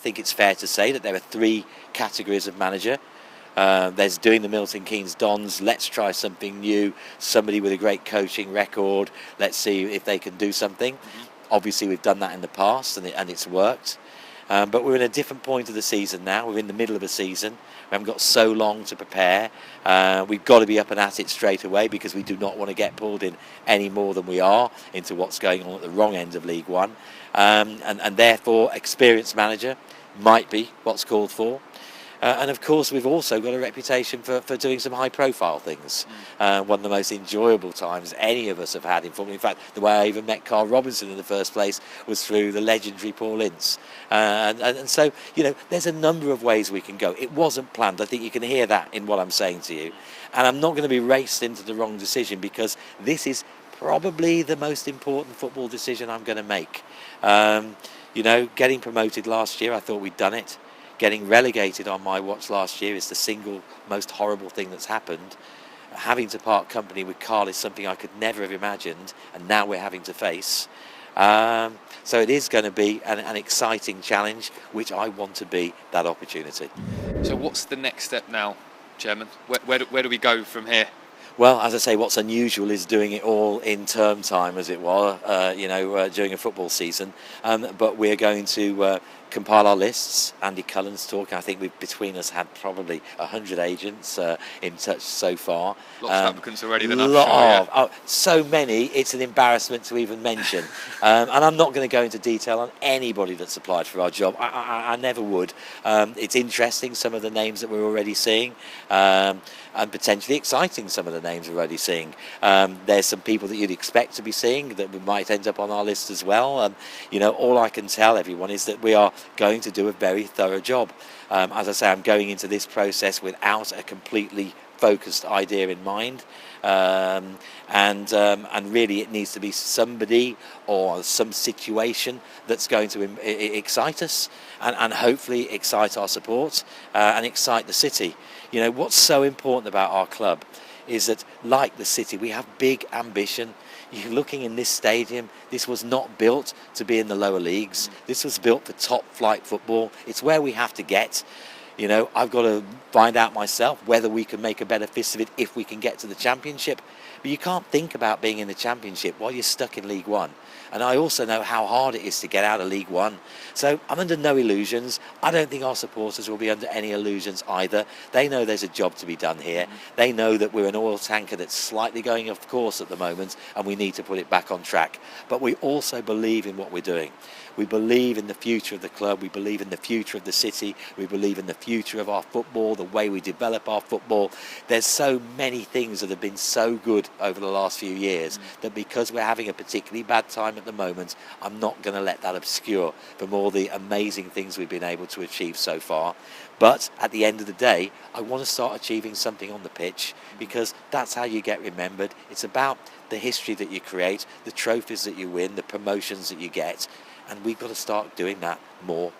think it's fair to say that there are three categories of manager. There's doing the Milton Keynes Dons, let's try something new, somebody with a great coaching record, let's see if they can do something. Obviously we've done that in the past and it's worked. But we're in a different point of the season now. We're in the middle of a season. We haven't got so long to prepare. We've got to be up and at it straight away because we do not want to get pulled in any more than we are into what's going on at the wrong end of League One. And therefore, experienced manager might be what's called for. And of course, we've also got a reputation for doing some high-profile things. One of the most enjoyable times any of us have had in football. In fact, the way I even met Karl Robinson in the first place was through the legendary Paul Ince. And so, you know, there's a number of ways we can go. It wasn't planned. I think you can hear that in what I'm saying to you. And I'm not going to be raced into the wrong decision because this is probably the most important football decision I'm going to make. You know, getting promoted last year, I thought we'd done it. Getting relegated on my watch last year is the single most horrible thing that's happened. Having to part company with Karl is something I could never have imagined, and now we're having to face. So it is going to be an exciting challenge, which I want to be that opportunity. So what's the next step now, Chairman? Where do we go from here? Well, as I say, what's unusual is doing it all in term time, as it were, during a football season. But we're going to compile our lists. Andy Cullen's talking. I think we've between us had probably 100 agents in touch so far. Lots of applicants already. Then I'm sure. Yeah. So many, it's an embarrassment to even mention. And I'm not going to go into detail on anybody that's applied for our job. I never would. It's interesting, some of the names that we're already seeing. And potentially exciting, some of the names we're already seeing. There's some people that you'd expect to be seeing that we might end up on our list as well. All I can tell everyone is that we are going to do a very thorough job. As I say, I'm going into this process without a completely focused idea in mind. And really it needs to be somebody or some situation that's going to excite us and hopefully excite our support and excite the city. You know, what's so important about our club is that, like the city, we have big ambition. You're looking in this stadium, this was not built to be in the lower leagues. This was built for top flight football. It's where we have to get. You know, I've got to find out myself whether we can make a better fist of it if we can get to the Championship. But you can't think about being in the Championship while you're stuck in League One. And I also know how hard it is to get out of League One. So I'm under no illusions. I don't think our supporters will be under any illusions either. They know there's a job to be done here. They know that we're an oil tanker that's slightly going off course at the moment and we need to put it back on track. But we also believe in what we're doing. We believe in the future of the club. We believe in the future of the city. We believe in the future of our football, the way we develop our football. There's so many things that have been so good over the last few years that because we're having a particularly bad time at the moment, I'm not going to let that obscure from all the amazing things we've been able to achieve so far. But at the end of the day, I want to start achieving something on the pitch because that's how you get remembered. It's about the history that you create, the trophies that you win, the promotions that you get. And we've got to start doing that more